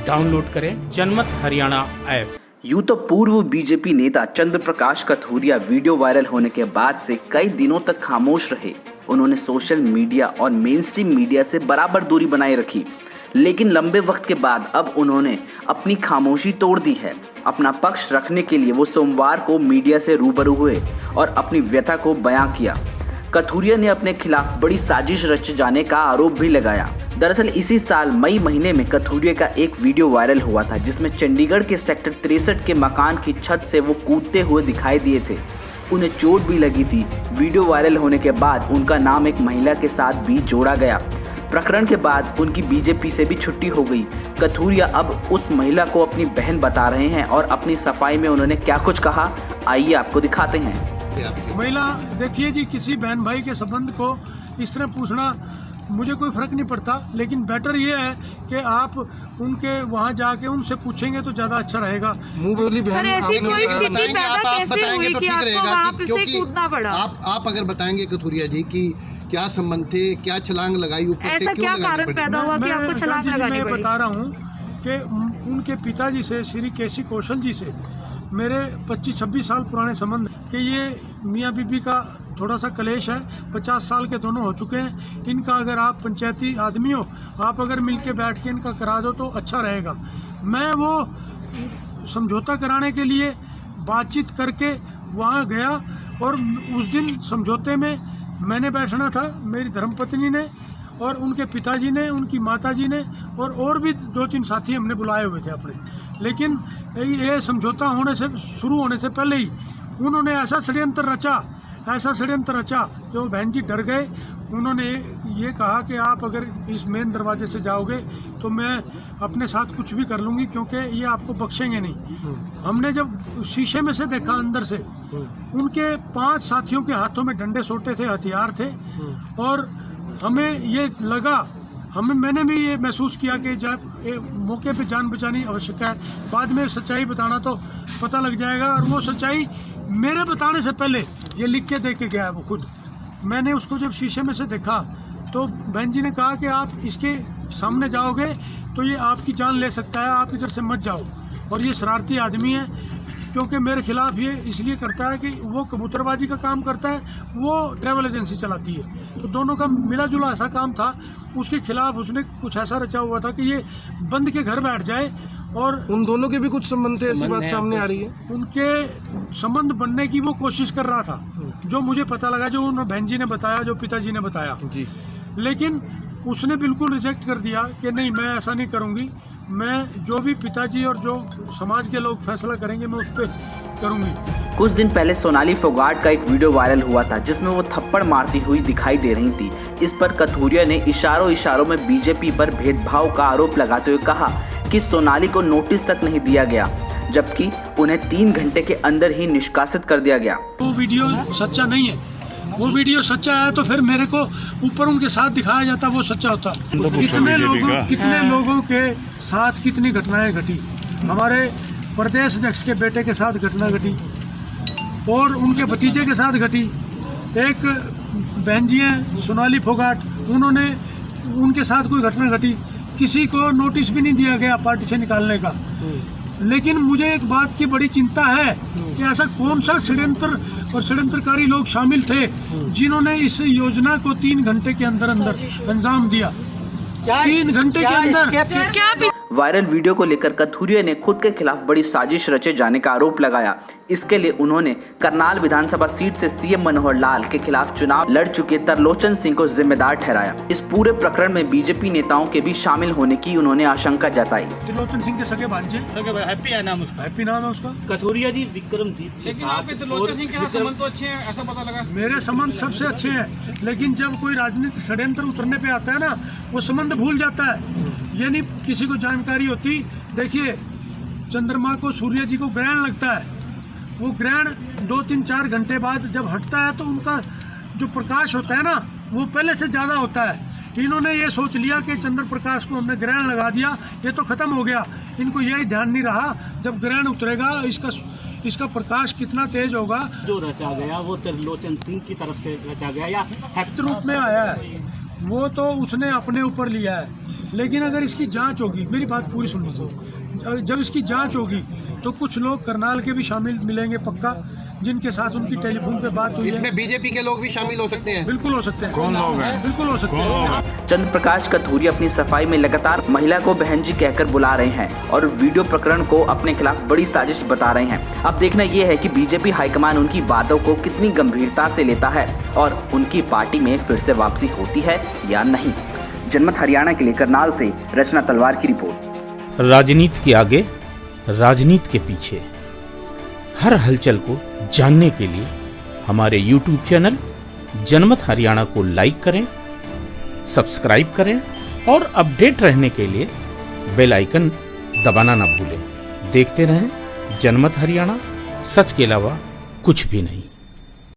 Download करें जनमत Haryana app. यूं तो पूर्व बीजेपी नेता चंद्र प्रकाश कथूरिया वीडियो वायरल होने के बाद से कई दिनों तक खामोश रहे। उन्होंने सोशल मीडिया और मेन स्ट्रीम मीडिया से बराबर दूरी बनाए रखी, लेकिन लंबे वक्त के बाद अब उन्होंने अपनी खामोशी तोड़ दी है। अपना पक्ष रखने के लिए वो सोमवार को मीडिया से रूबरू हुए और अपनी व्यथा को बयां किया। कथूरिया ने अपने खिलाफ बड़ी साजिश रचे जाने का आरोप भी लगाया। दरअसल इसी साल मई महीने में कथूरिया का एक वीडियो वायरल हुआ था, जिसमें चंडीगढ़ के सेक्टर 63 के मकान की छत से वो कूदते हुए दिखाई दिए थे। उन्हें चोट भी लगी थी। वीडियो वायरल होने के बाद उनका नाम एक महिला के साथ भी जोड़ा गया। प्रकरण के बाद उनकी बीजेपी से भी छुट्टी हो गई। कथूरिया अब उस महिला को अपनी बहन बता रहे हैं और अपनी सफाई में उन्होंने क्या कुछ कहा, आइए आपको दिखाते हैं। महिला देखिए जी, किसी बहन भाई के संबंध को इस तरह पूछना मुझे कोई फर्क नहीं पड़ता, लेकिन बेटर ये है कि आप उनके वहाँ जाके उनसे पूछेंगे तो ज़्यादा अच्छा रहेगा। सर, ऐसी कोई स्थिति पैदा कैसे हुई कि आपको वहाँ पे कूदना पड़ा? आप अगर बताएंगे कथूरिया जी कि क्या संबंध थे, क्या छलांग लगाई, ऊपर ऐसा क्या कारण पैदा हुआ कि आपको छलांग लगानी पड़ी? मैं बता रहा हूँ कि उनके पिताजी से, श्री केसी कौशल जी से मेरे 25-26 साल पुराने संबंध कि ये मियाँ बीबी का थोड़ा सा कलेश है। 50 साल के दोनों हो चुके हैं। इनका अगर आप पंचायती आदमी हो, आप अगर मिल के बैठ के इनका करा दो तो अच्छा रहेगा। मैं वो समझौता कराने के लिए बातचीत करके वहाँ गया और उस दिन समझौते में मैंने बैठना था, मेरी धर्मपत्नी ने और उनके पिताजी ने, उनकी माताजी ने और भी 2-3 साथी हमने बुलाए हुए थे अपने। लेकिन ये समझौता होने से, शुरू होने से पहले ही उन्होंने ऐसा षड्यंत्र रचा कि वो बहन जी डर गए। उन्होंने ये कहा कि आप अगर इस मेन दरवाजे से जाओगे तो मैं अपने साथ कुछ भी कर लूँगी, क्योंकि ये आपको बख्शेंगे नहीं। हमने जब शीशे में से देखा अंदर से, उनके 5 साथियों के हाथों में डंडे सोटे थे, हथियार थे, और हमें ये लगा, मैंने भी ये महसूस किया कि जब मौके पे जान बचानी आवश्यक है। बाद में सच्चाई बताना तो पता लग जाएगा, और वो सच्चाई मेरे बताने से पहले ये लिख के दे के गया है वो खुद। मैंने उसको जब शीशे में से देखा तो बहन जी ने कहा कि आप इसके सामने जाओगे तो ये आपकी जान ले सकता है, आप इधर से मत जाओ। और ये शरारती आदमी है, क्योंकि मेरे खिलाफ ये इसलिए करता है कि वो कबूतरबाजी का काम करता है, वो ट्रैवल एजेंसी चलाती है, तो दोनों का मिला जुला ऐसा काम था। उसके खिलाफ उसने कुछ ऐसा रचा हुआ था कि ये बंद के घर बैठ जाए। और उन दोनों के भी कुछ संबंध थे, ऐसी बात सामने आ रही है। उनके संबंध बनने की वो कोशिश कर रहा था, जो मुझे पता लगा, जो उन्होंने बहन जी ने बताया, जो पिताजी ने बताया जी। लेकिन उसने बिल्कुल रिजेक्ट कर दिया कि नहीं, मैं ऐसा नहीं करूँगी। मैं जो भी पिताजी और जो समाज के लोग फैसला करेंगे मैं उस पर करूँगी। कुछ दिन पहले सोनाली फोगाट का एक वीडियो वायरल हुआ था, जिसमें वो थप्पड़ मारती हुई दिखाई दे रही थी। इस पर कथूरिया ने इशारों में बीजेपी पर भेदभाव का आरोप लगाते हुए कहा कि सोनाली को नोटिस तक नहीं दिया गया, जबकि उन्हें 3 घंटे के अंदर ही निष्कासित कर दिया गया। वो वीडियो सच्चा नहीं है। वो वीडियो सच्चा है तो फिर मेरे को ऊपर उनके साथ दिखाया जाता, वो सच्चा होता। कितने लोगों के साथ कितनी घटनाएं घटी। हमारे प्रदेश अध्यक्ष के बेटे के साथ घटना घटी और उनके भतीजे के साथ घटी। एक बहन जी हैं सोनाली फोगाट, उनके साथ कोई घटना घटी। किसी को नोटिस भी नहीं दिया गया पार्टी से निकालने का। लेकिन मुझे एक बात की बड़ी चिंता है कि ऐसा कौन सा षड्यंत्र और षड्यंत्रकारी लोग शामिल थे जिन्होंने इस योजना को 3 घंटे के अंदर अंजाम दिया। 3 घंटे के अंदर। वायरल वीडियो को लेकर कथूरिया ने खुद के खिलाफ बड़ी साजिश रचे जाने का आरोप लगाया। इसके लिए उन्होंने करनाल विधानसभा सीट से सीएम मनोहर लाल के खिलाफ चुनाव लड़ चुके तरलोचन सिंह को जिम्मेदार ठहराया। इस पूरे प्रकरण में बीजेपी नेताओं के भी शामिल होने की उन्होंने आशंका जताई। तरलोचन सिंह के सगे भांजे, हैप्पी है नाम उसका, हैप्पी नाम है उसका। कथूरिया जी विक्रमजीत के साथ तरलोचन सिंह के संबंध तो अच्छे हैं, ऐसा पता लगा। मेरे संबंध सबसे अच्छे हैं, लेकिन जब कोई राजनीतिक षड्यंत्र उतरने पे आता है ना, वो संबंध भूल जाता है। ये नहीं किसी को जानकारी होती। देखिए, चंद्रमा को सूर्य जी को ग्रहण लगता है, वो ग्रहण 2-3-4 घंटे बाद जब हटता है तो उनका जो प्रकाश होता है ना, वो पहले से ज़्यादा होता है। इन्होंने ये सोच लिया कि चंद्र प्रकाश को हमने ग्रहण लगा दिया, ये तो ख़त्म हो गया। इनको यही ध्यान नहीं रहा जब ग्रहण उतरेगा इसका प्रकाश कितना तेज होगा। जो रचा गया वो तरलोचन सिंह की तरफ से रचा गया या हैप्त रूप में आया है। वो तो उसने अपने ऊपर लिया है, लेकिन अगर इसकी जांच होगी, मेरी बात पूरी सुन लीजिए, जब इसकी जांच होगी तो कुछ लोग करनाल के भी शामिल मिलेंगे पक्का, जिनके साथ उनकी टेलीफोन पे बात हुई है। इसमें बीजेपी के लोग भी शामिल हो सकते हैं? बिल्कुल हो सकते हैं। कौन लोग हैं? बिल्कुल हो सकते हैं। चंद्र प्रकाश कथूरिया अपनी सफाई में लगातार महिला को बहन जी कहकर बुला रहे हैं और वीडियो प्रकरण को अपने खिलाफ बड़ी साजिश बता रहे हैं। अब देखना यह है कि बीजेपी हाईकमान उनकी बातों को कितनी गंभीरता से लेता है और उनकी पार्टी में फिर से वापसी होती है या नहीं। जनमत हरियाणा के लिए करनाल से रचना तलवार की रिपोर्ट। राजनीति के आगे, राजनीति के पीछे, हर हलचल को जानने के लिए हमारे YouTube चैनल जनमत हरियाणा को लाइक करें, सब्सक्राइब करें और अपडेट रहने के लिए बेल आइकन दबाना ना भूलें। देखते रहें जनमत हरियाणा, सच के अलावा कुछ भी नहीं।